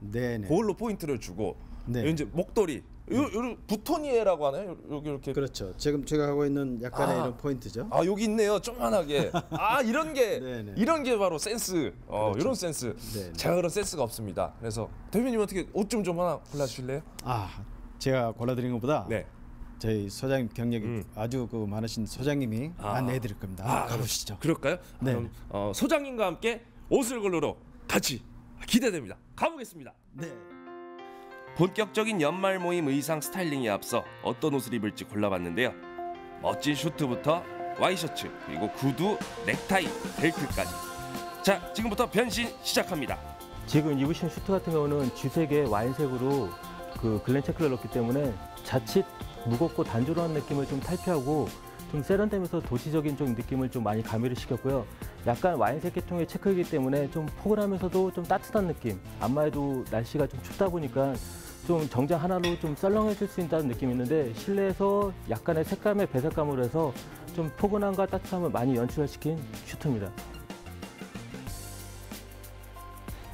그걸로 포인트를 주고 이제 목도리 요 부토니에라고 하나요? 여기 이렇게 그렇죠. 지금 제가 하고 있는 약간의 이런 포인트죠. 아 여기 있네요. 조그만하게. 이런 게 바로 센스. 그렇죠. 이런 센스. 제가 그런 센스가 없습니다. 그래서 대표님 어떻게 옷 좀 하나 골라주실래요? 제가 골라드린 것보다 저희 소장님 경력이 아주 많으신 소장님이 안내해드릴 겁니다. 가보시죠. 그럴까요? 네. 그럼 소장님과 함께 옷을 고르러 같이 기대됩니다. 가보겠습니다. 네. 본격적인 연말 모임 의상 스타일링에 앞서 어떤 옷을 입을지 골라봤는데요. 멋진 슈트부터 와이셔츠, 그리고 구두, 넥타이, 벨트까지. 자, 지금부터 변신 시작합니다. 지금 입으신 슈트 같은 경우는 쥐색의 와인색으로 그 글렌 체크를 넣었기 때문에 자칫 무겁고 단조로운 느낌을 좀 탈피하고 좀 세련되면서 도시적인 좀 느낌을 좀 많이 가미를 시켰고요. 약간 와인색 계통의 체크이기 때문에 좀 포근하면서도 좀 따뜻한 느낌. 아무래도 날씨가 좀 춥다 보니까 좀 정장 하나로 좀 썰렁해질 수 있다는 느낌이 있는데 실내에서 약간의 색감의 배색감으로 해서 좀 포근함과 따뜻함을 많이 연출을 시킨 슈트입니다.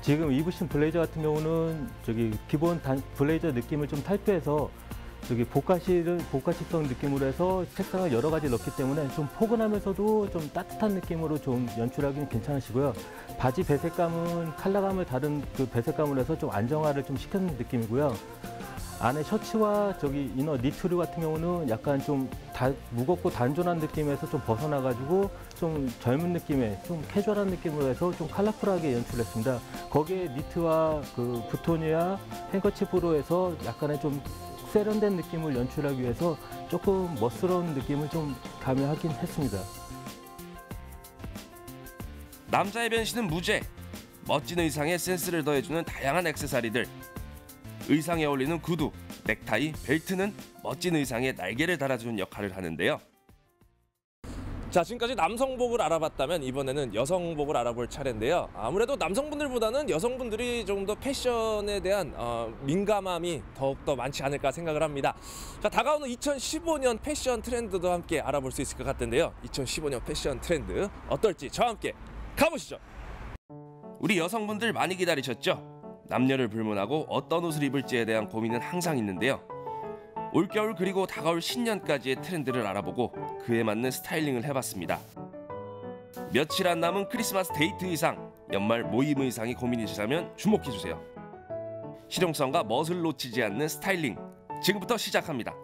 지금 입으신 블레이저 같은 경우는 기본 블레이저 느낌을 좀 탈피해서 복가시성 느낌으로 해서 색상을 여러 가지 넣기 때문에 좀 포근하면서도 좀 따뜻한 느낌으로 좀 연출하기는 괜찮으시고요. 바지 배색감은 컬러감을 다른 그 배색감으로 해서 좀 안정화를 좀 시켰는 느낌이고요. 안에 셔츠와 이너 니트류 같은 경우는 약간 좀 무겁고 단존한 느낌에서 좀 벗어나가지고 좀 젊은 느낌의 좀 캐주얼한 느낌으로 해서 좀 컬러풀하게 연출했습니다. 거기에 니트와 그 부토니와 행커치프로 해서 약간의 좀 세련된 느낌을 연출하기 위해서 조금 멋스러운 느낌을 좀 가미하긴 했습니다. 남자의 변신은 무죄. 멋진 의상에 센스를 더해주는 다양한 액세서리들. 의상에 어울리는 구두, 넥타이, 벨트는 멋진 의상에 날개를 달아주는 역할을 하는데요. 자, 지금까지 남성복을 알아봤다면 이번에는 여성복을 알아볼 차례인데요. 아무래도 남성분들보다는 여성분들이 좀 더 패션에 대한 민감함이 더욱더 많지 않을까 생각을 합니다. 자, 다가오는 2015년 패션 트렌드도 함께 알아볼 수 있을 것 같은데요. 2015년 패션 트렌드 어떨지 저와 함께 가보시죠. 우리 여성분들 많이 기다리셨죠? 남녀를 불문하고 어떤 옷을 입을지에 대한 고민은 항상 있는데요. 올겨울 그리고 다가올 신년까지의 트렌드를 알아보고 그에 맞는 스타일링을 해봤습니다. 며칠 안 남은 크리스마스 데이트 의상, 연말 모임 의상이 고민이시라면 주목해주세요. 실용성과 멋을 놓치지 않는 스타일링, 지금부터 시작합니다.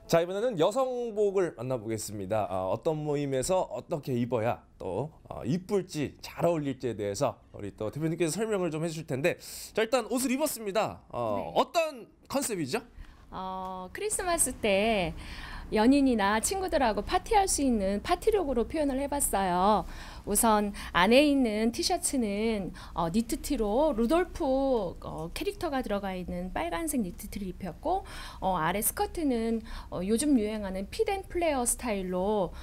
자, 이번에는 여성복을 만나보겠습니다. 어떤 모임에서 어떻게 입어야 또 이쁠지 잘 어울릴지에 대해서 우리 또 대표님께서 설명을 좀 해주실 텐데, 자, 일단 옷을 입었습니다. 어떤 컨셉이죠? 크리스마스 때 연인이나 친구들하고 파티할 수 있는 파티룩으로 표현을 해봤어요. 우선 안에 있는 티셔츠는 니트티로 루돌프 캐릭터가 들어가 있는 빨간색 니트티를 입혔고, 아래 스커트는 요즘 유행하는 핏앤플레어 스타일로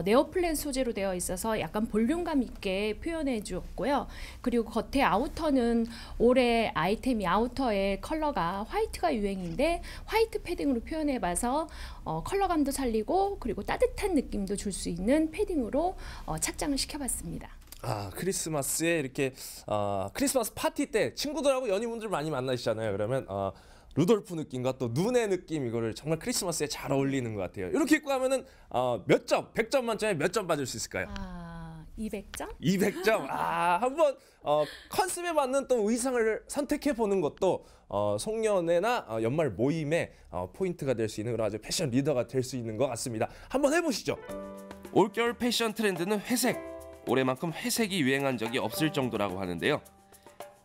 네오플랜 소재로 되어 있어서 약간 볼륨감 있게 표현해 주었고요. 그리고 겉에 아우터는 올해 아이템이 아우터의 컬러가 화이트가 유행인데 화이트 패딩으로 표현해봐서 컬러감도 살리고 그리고 따뜻한 느낌도 줄 수 있는 패딩으로 착장을 시켜봤습니다. 크리스마스에 이렇게 크리스마스 파티 때 친구들하고 연인분들 많이 만나시잖아요. 그러면 루돌프 느낌과 또 눈의 느낌, 이거를 정말 크리스마스에 잘 어울리는 것 같아요. 이렇게 입고 하면은 몇 점, 100점 만점에 몇 점 받을 수 있을까요? 200점? 200점. 한번 컨셉에 맞는 또 의상을 선택해 보는 것도 송년회나 연말 모임의 포인트가 될 수 있는 그런 아주 패션 리더가 될 수 있는 것 같습니다. 한번 해보시죠. 올겨울 패션 트렌드는 회색. 올해만큼 회색이 유행한 적이 없을 정도라고 하는데요.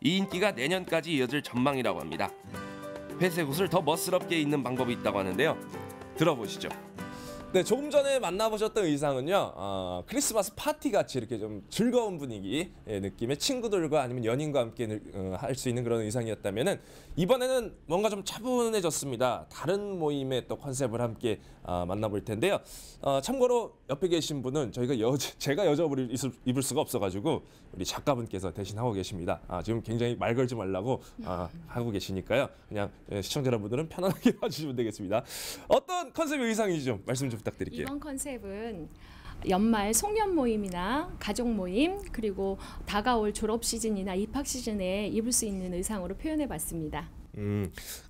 이 인기가 내년까지 이어질 전망이라고 합니다. 회색 옷을 더 멋스럽게 입는 방법이 있다고 하는데요. 들어보시죠. 네, 조금 전에 만나보셨던 의상은요, 크리스마스 파티 같이 이렇게 좀 즐거운 분위기 느낌의 친구들과 아니면 연인과 함께 할 수 있는 그런 의상이었다면은 이번에는 뭔가 좀 차분해졌습니다. 다른 모임의 또 컨셉을 함께 만나볼 텐데요. 참고로 옆에 계신 분은 제가 여자 옷을 입을 수가 없어가지고 우리 작가분께서 대신 하고 계십니다. 지금 굉장히 말 걸지 말라고 하고 계시니까요. 그냥 시청자 여러분들은 편안하게 봐주시면 되겠습니다. 어떤 컨셉의 의상인지 좀 말씀 좀 부탁드릴게요. 이번 컨셉은 연말 송년 모임이나 가족 모임 그리고 다가올 졸업 시즌이나 입학 시즌에 입을 수 있는 의상으로 표현해봤습니다.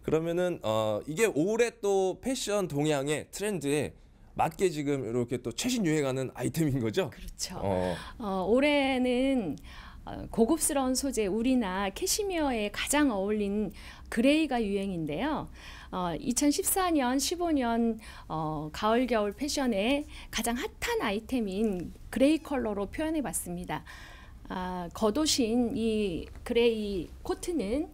그러면은 이게 올해 또 패션 동향의 트렌드에 맞게 지금 이렇게 또 최신 유행하는 아이템인 거죠? 그렇죠. 올해는 고급스러운 소재 울이나 캐시미어에 가장 어울린 그레이가 유행인데요. 2014년, 15년 가을 겨울 패션의 가장 핫한 아이템인 그레이 컬러로 표현해봤습니다. 겉옷인 이 그레이 코트는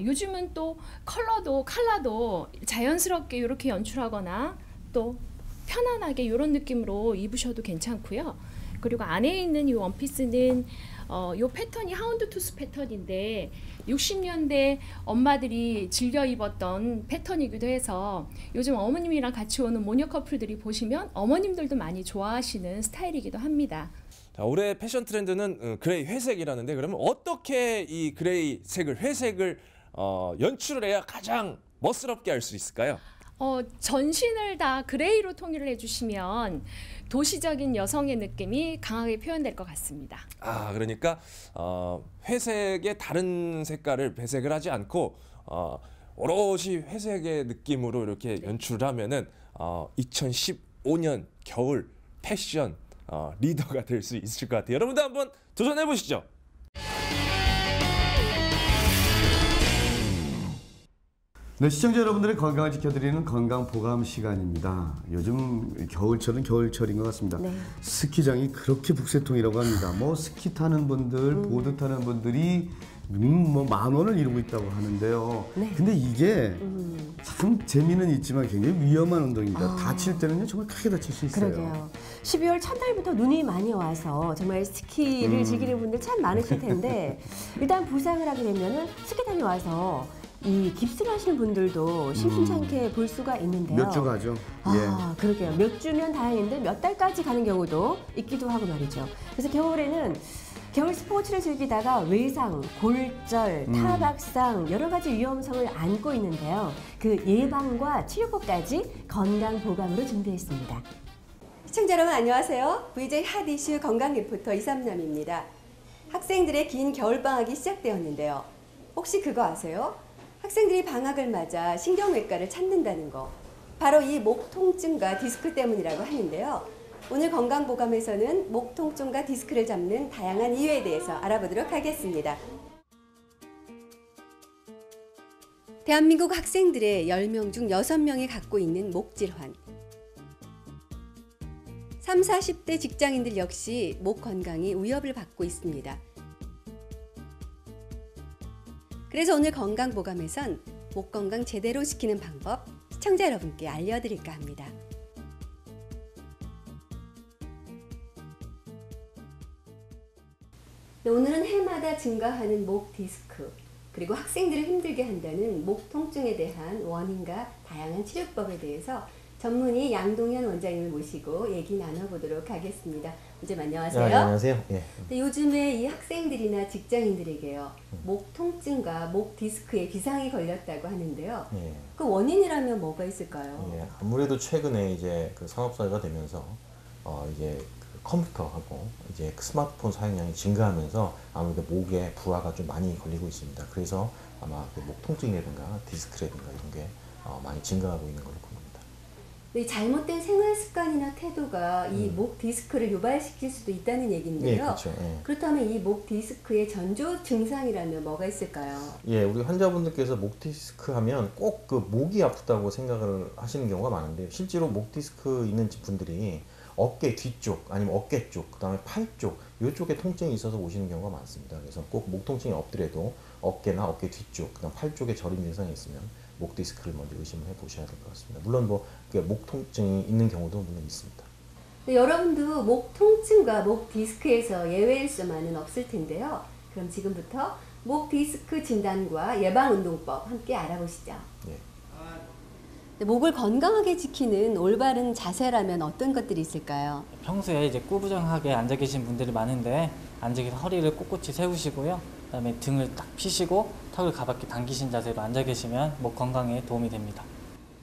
요즘은 또 컬러도 자연스럽게 이렇게 연출하거나 또 편안하게 이런 느낌으로 입으셔도 괜찮고요. 그리고 안에 있는 이 원피스는 이 패턴이 하운드투스 패턴인데 60년대 엄마들이 즐겨 입었던 패턴이기도 해서 요즘 어머님이랑 같이 오는 모녀 커플들이 보시면 어머님들도 많이 좋아하시는 스타일이기도 합니다. 자, 올해 패션 트렌드는 그레이 회색이라는데 그러면 어떻게 이 그레이 색을 회색을 연출을 해야 가장 멋스럽게 할 수 있을까요? 전신을 다 그레이로 통일을 해주시면 도시적인 여성의 느낌이 강하게 표현될 것 같습니다. 그러니까 회색의 다른 색깔을 배색을 하지 않고 오롯이 회색의 느낌으로 이렇게 연출을 하면은 2015년 겨울 패션 리더가 될 수 있을 것 같아요. 여러분도 한번 도전해 보시죠. 네, 시청자 여러분들의 건강을 지켜드리는 건강보감 시간입니다. 요즘 겨울철은 겨울철인 것 같습니다. 네. 스키장이 그렇게 북새통이라고 합니다. 뭐 스키 타는 분들, 보드 타는 분들이 뭐 10,000원을 이루고 있다고 하는데요. 네. 근데 이게 참 재미는 있지만 굉장히 위험한 운동입니다. 다칠 때는요 정말 크게 다칠 수 있어요. 그러게요. 12월 첫날부터 눈이 많이 와서 정말 스키를 즐기는 분들 참 많으실 텐데 일단 부상을 하게 되면은 스키장에 와서 이 깁스를 하시는 분들도 심심찮게 볼 수가 있는데요. 몇 주 가죠. 그러게요. 몇 주면 다행인데 몇 달까지 가는 경우도 있기도 하고 말이죠. 그래서 겨울에는 겨울 스포츠를 즐기다가 외상, 골절, 타박상 여러 가지 위험성을 안고 있는데요. 그 예방과 치료법까지 건강보감으로 준비했습니다. 시청자 여러분 안녕하세요. VJ 핫 이슈 건강 리포터 이삼남입니다. 학생들의 긴 겨울방학이 시작되었는데요. 혹시 그거 아세요? 학생들이 방학을 맞아 신경외과를 찾는다는 거. 바로 이 목 통증과 디스크 때문이라고 하는데요. 오늘 건강보감에서는 목 통증과 디스크를 잡는 다양한 이유에 대해서 알아보도록 하겠습니다. 대한민국 학생들의 10명 중 6명이 갖고 있는 목 질환. 30, 40대 직장인들 역시 목 건강이 위협을 받고 있습니다. 그래서 오늘 건강보감에선 목 건강 제대로 지키는 방법 시청자 여러분께 알려드릴까 합니다. 오늘은 해마다 증가하는 목 디스크, 그리고 학생들을 힘들게 한다는 목 통증에 대한 원인과 다양한 치료법에 대해서 전문의 양동현 원장님을 모시고 얘기 나눠보도록 하겠습니다. 원장님 안녕하세요. 안녕하세요. 예. 근데 요즘에 이 학생들이나 직장인들에게요, 목 통증과 목 디스크에 비상이 걸렸다고 하는데요. 예. 그 원인이라면 뭐가 있을까요? 예. 아무래도 최근에 이제 그 산업사회가 되면서 이제 그 컴퓨터하고 이제 그 스마트폰 사용량이 증가하면서 아무래도 목에 부하가 좀 많이 걸리고 있습니다. 그래서 아마 그 목 통증이라든가 디스크라든가 이런 게 많이 증가하고 있는 걸로 봅니다. 이 잘못된 생활 습관이나 태도가 이 목 디스크를 유발시킬 수도 있다는 얘기인데요. 예, 그렇죠. 예. 그렇다면 이 목 디스크의 전조 증상이라면 뭐가 있을까요? 예, 우리 환자분들께서 목 디스크 하면 꼭 그 목이 아프다고 생각을 하시는 경우가 많은데 실제로 목 디스크 있는 분들이 어깨 뒤쪽 아니면 어깨 쪽, 그다음에 팔 쪽 이쪽에 통증이 있어서 오시는 경우가 많습니다. 그래서 꼭 목 통증이 없더라도 어깨나 어깨 뒤쪽, 그다음 팔 쪽에 저림 증상이 있으면 목 디스크를 먼저 의심을 해보셔야 될 것 같습니다. 물론 목 통증이 있는 경우도 물론 있습니다. 네, 여러분도 목 통증과 목 디스크에서 예외일 수만은 없을 텐데요. 그럼 지금부터 목 디스크 진단과 예방운동법 함께 알아보시죠. 네. 네, 목을 건강하게 지키는 올바른 자세라면 어떤 것들이 있을까요? 평소에 이제 꾸부정하게 앉아 계신 분들이 많은데 앉아 계신 허리를 꼿꼿이 세우시고요. 그다음에 등을 딱 펴시고 턱을 가볍게 당기신 자세로 앉아 계시면 목 건강에 도움이 됩니다.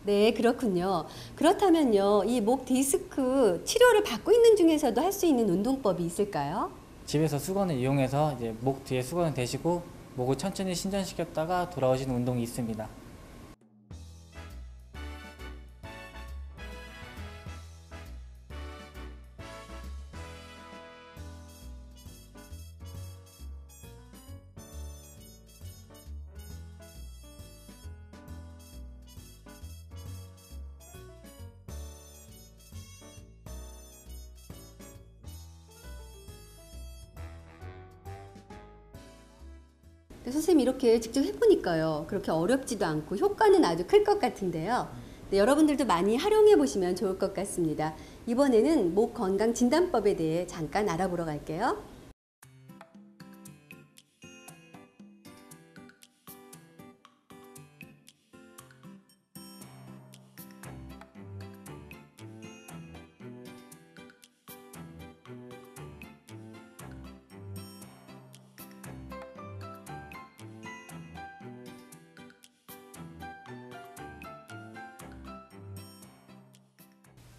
네, 그렇군요. 그렇다면요, 이 목 디스크 치료를 받고 있는 중에서도 할 수 있는 운동법이 있을까요? 집에서 수건을 이용해서 이제 목 뒤에 수건을 대시고 목을 천천히 신전시켰다가 돌아오시는 운동이 있습니다. 선생님 이렇게 직접 해보니까요, 그렇게 어렵지도 않고 효과는 아주 클 것 같은데요. 네, 여러분들도 많이 활용해 보시면 좋을 것 같습니다. 이번에는 목 건강 진단법에 대해 잠깐 알아보러 갈게요.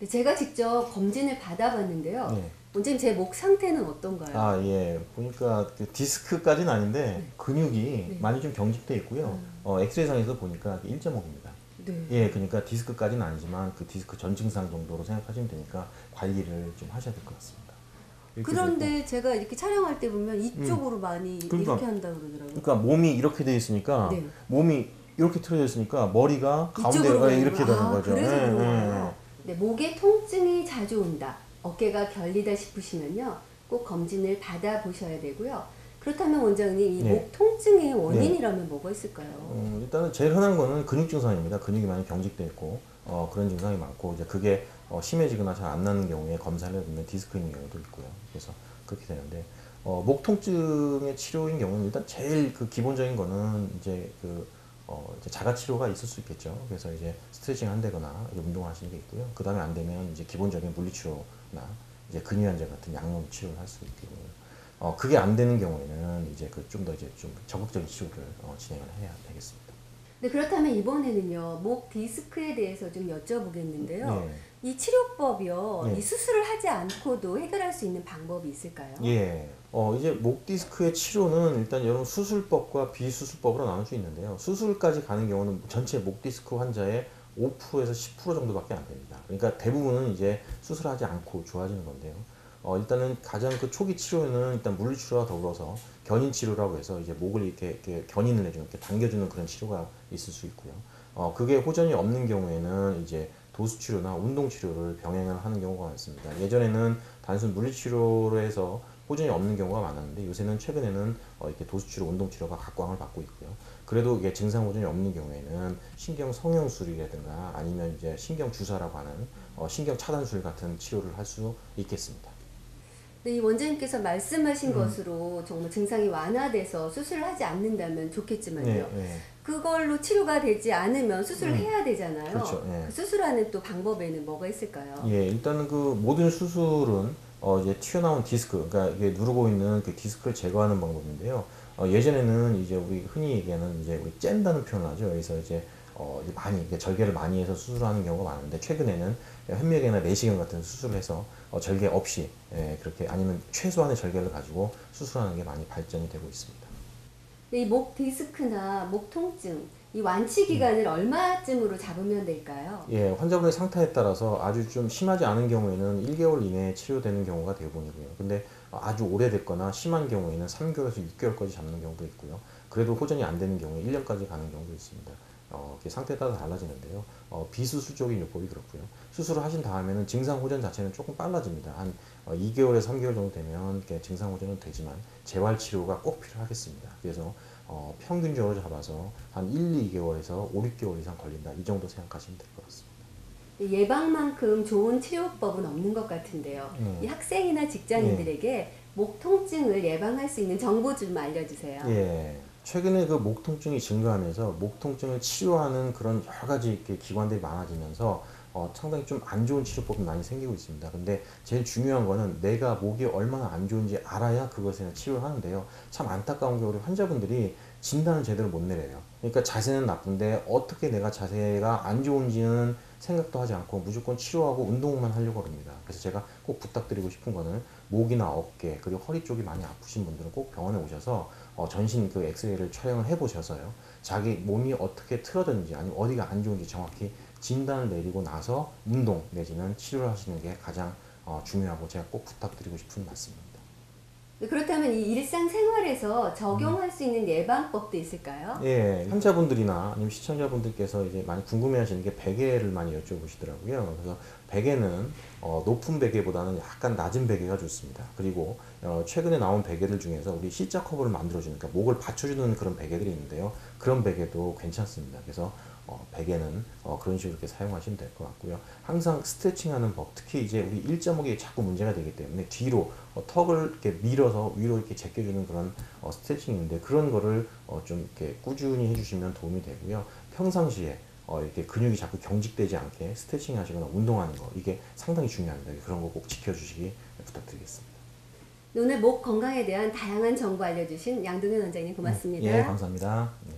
네, 제가 직접 검진을 받아봤는데요. 네. 원장님 제 목 상태는 어떤가요? 아, 예. 보니까 그 디스크까지는 아닌데 근육이 많이 좀 경직돼 있고요. 엑스레이상에서 보니까 1.5입니다. 네. 예, 그러니까 디스크까지는 아니지만 그 디스크 전 증상 정도로 생각하시면 되니까 관리를 좀 하셔야 될 것 같습니다. 그런데 제가 이렇게 촬영할 때 보면 이쪽으로 많이 그러니까, 이렇게 한다고 그러더라고요. 그러니까 몸이 이렇게 돼 있으니까 네. 몸이 이렇게 틀어져 있으니까 머리가 이쪽으로 가운데 이렇게 되는 거죠. 그래서 예, 그런 예. 거예요. 네, 목에 통증이 자주 온다, 어깨가 결리다 싶으시면요, 꼭 검진을 받아보셔야 되고요. 그렇다면 원장님, 이 목 통증의 원인이라면 뭐가 있을까요? 일단은 제일 흔한 거는 근육 증상입니다. 근육이 많이 경직돼 있고 그런 증상이 많고, 이제 그게 심해지거나 잘 안 나는 경우에 검사를 해보면 디스크 있는 경우도 있고요. 그래서 그렇게 되는데 목 통증의 치료인 경우는 일단 제일 그 기본적인 거는 이제 이제 자가 치료가 있을 수 있겠죠. 그래서 이제 스트레칭 한다거나 운동하시는 게 있고요. 그 다음에 안 되면 이제 기본적인 물리치료나 이제 근위안제 같은 약물 치료를 할 수 있고요. 그게 안 되는 경우에는 이제 좀 더 이제 좀 적극적인 치료를 진행을 해야 되겠습니다. 네, 그렇다면 이번에는요, 목 디스크에 대해서 좀 여쭤보겠는데요. 네. 이 치료법이요, 네. 이 수술을 하지 않고도 해결할 수 있는 방법이 있을까요? 예. 이제 목 디스크의 치료는 일단 여러분 수술법과 비수술법으로 나눌 수 있는데요. 수술까지 가는 경우는 전체 목 디스크 환자의 5%에서 10% 정도밖에 안 됩니다. 그러니까 대부분은 이제 수술하지 않고 좋아지는 건데요. 일단은 가장 그 초기 치료는 일단 물리치료와 더불어서 견인 치료라고 해서 이제 목을 이렇게 견인을 해주는, 이렇게 당겨주는 그런 치료가 있을 수 있고요. 그게 호전이 없는 경우에는 이제 도수 치료나 운동 치료를 병행을 하는 경우가 많습니다. 예전에는 단순 물리치료로 해서 호전이 없는 경우가 많았는데, 요새는 최근에는 이렇게 도수 치료, 운동 치료가 각광을 받고 있고요. 그래도 이게 증상 호전이 없는 경우에는 신경 성형술이라든가 아니면 이제 신경 주사라고 하는 신경 차단술 같은 치료를 할 수 있겠습니다. 네, 이 원장님께서 말씀하신 것으로 정말 증상이 완화돼서 수술을 하지 않는다면 좋겠지만요. 그걸로 치료가 되지 않으면 수술을 해야 되잖아요. 그렇죠. 그 수술하는 또 방법에는 뭐가 있을까요? 예, 일단은 그 모든 수술은 이제 튀어나온 디스크, 그러니까 이게 누르고 있는 그 디스크를 제거하는 방법인데요. 예전에는 이제 우리 흔히 얘기하는 이제 우리 짠다는 표현을 하죠. 그래서 이제 많이 절개를 많이 해서 수술하는 경우가 많은데, 최근에는 현미경이나 내시경 같은 수술을 해서 절개 없이 그렇게, 아니면 최소한의 절개를 가지고 수술하는 게 많이 발전이 되고 있습니다. 네, 이 목 디스크나 목 통증, 이 완치 기간을 얼마쯤으로 잡으면 될까요? 예, 환자분의 상태에 따라서 아주 좀 심하지 않은 경우에는 1개월 이내에 치료되는 경우가 대부분이고요. 근데 아주 오래됐거나 심한 경우에는 3개월에서 6개월까지 잡는 경우도 있고요. 그래도 호전이 안 되는 경우에 1년까지 가는 경우도 있습니다. 상태에 따라 달라지는데요. 비수술 쪽인 요법이 그렇고요. 수술을 하신 다음에는 증상 호전 자체는 조금 빨라집니다. 한 2개월에서 3개월 정도 되면 증상 호전은 되지만 재활 치료가 꼭 필요하겠습니다. 그래서 평균적으로 잡아서 한 1, 2개월에서 5, 6개월 이상 걸린다. 이 정도 생각하시면 될 것 같습니다. 예방만큼 좋은 치료법은 없는 것 같은데요. 이 학생이나 직장인들에게 목 통증을 예방할 수 있는 정보 좀 알려주세요. 예. 최근에 그 목 통증이 증가하면서 목 통증을 치료하는 그런 여러 가지 이렇게 기관들이 많아지면서 상당히 좀 안 좋은 치료법이 많이 생기고 있습니다. 근데 제일 중요한 거는 내가 목이 얼마나 안 좋은지 알아야 그것에 치료를 하는데요. 참 안타까운 게 우리 환자분들이 진단을 제대로 못 내려요. 그러니까 자세는 나쁜데 어떻게 내가 자세가 안 좋은지는 생각도 하지 않고 무조건 치료하고 운동만 하려고 합니다. 그래서 제가 꼭 부탁드리고 싶은 거는 목이나 어깨 그리고 허리 쪽이 많이 아프신 분들은 꼭 병원에 오셔서 전신 그 엑스레이를 촬영을 해보셔서요. 자기 몸이 어떻게 틀어졌는지 아니면 어디가 안 좋은지 정확히 진단을 내리고 나서 운동 내지는 치료를 하시는 게 가장 중요하고 제가 꼭 부탁드리고 싶은 말씀입니다. 그렇다면 이 일상생활에서 적용할 수 있는 예방법도 있을까요? 예, 환자분들이나 아니면 시청자분들께서 이제 많이 궁금해하시는 게 베개를 많이 여쭤보시더라고요. 그래서 베개는 높은 베개보다는 약간 낮은 베개가 좋습니다. 그리고 최근에 나온 베개들 중에서 우리 C자 커버를 만들어주는, 그러니까 목을 받쳐주는 그런 베개들이 있는데요. 그런 베개도 괜찮습니다. 그래서 베개는 그런 식으로 이렇게 사용하시면 될 것 같고요. 항상 스트레칭하는 법, 특히 이제 우리 일자목이 자꾸 문제가 되기 때문에 뒤로 턱을 이렇게 밀어서 위로 이렇게 제껴주는 그런 스트레칭인데 그런 거를 좀 이렇게 꾸준히 해주시면 도움이 되고요. 평상시에 이렇게 근육이 자꾸 경직되지 않게 스트레칭 하시거나 운동하는 거 이게 상당히 중요합니다. 그런 거 꼭 지켜주시기 부탁드리겠습니다. 오늘 목 건강에 대한 다양한 정보 알려주신 양동현 원장님 고맙습니다. 예, 감사합니다. 네.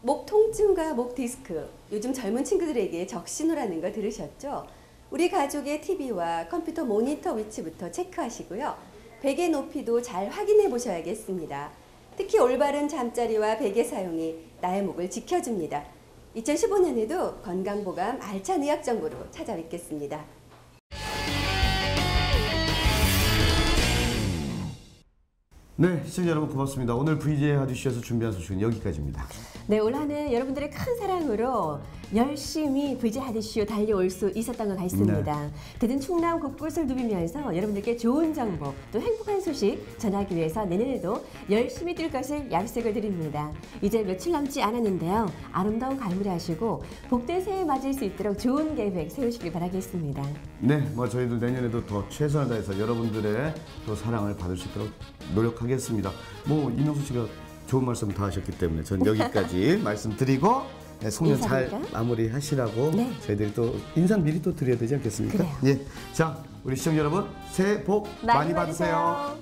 목 통증과 목 디스크, 요즘 젊은 친구들에게 적신호라는 거 들으셨죠? 우리 가족의 TV와 컴퓨터 모니터 위치부터 체크하시고요. 베개 높이도 잘 확인해 보셔야겠습니다. 특히 올바른 잠자리와 베개 사용이 나의 목을 지켜줍니다. 2015년에도 건강보감 알찬 의학 정보로 찾아뵙겠습니다. 네, 시청자 여러분 고맙습니다. 오늘 VJ 하디쇼에서 준비한 소식은 여기까지입니다. 네, 올 한해 여러분들의 큰 사랑으로 열심히 VJ 하디쇼 달려올 수 있었던 것 같습니다. 네. 대든 충남 곳곳을 누비면서 여러분들께 좋은 정보 또 행복한 소식 전하기 위해서 내년에도 열심히 뛸 것을 약속을 드립니다. 이제 며칠 남지 않았는데요. 아름다운 갈무리하시고 복된 새해 맞을 수 있도록 좋은 계획 세우시길 바라겠습니다. 네, 저희도 내년에도 더 최선을 다해서 여러분들의 또 사랑을 받을 수 있도록 노력하겠습니다. 이명수 씨가 좋은 말씀 다 하셨기 때문에 저는 여기까지 말씀드리고 송년 잘 마무리하시라고 네. 저희들이 또 인상 미리 또 드려야 되지 않겠습니까? 그래요. 예, 자 우리 시청자 여러분 새해 복 많이 받으세요.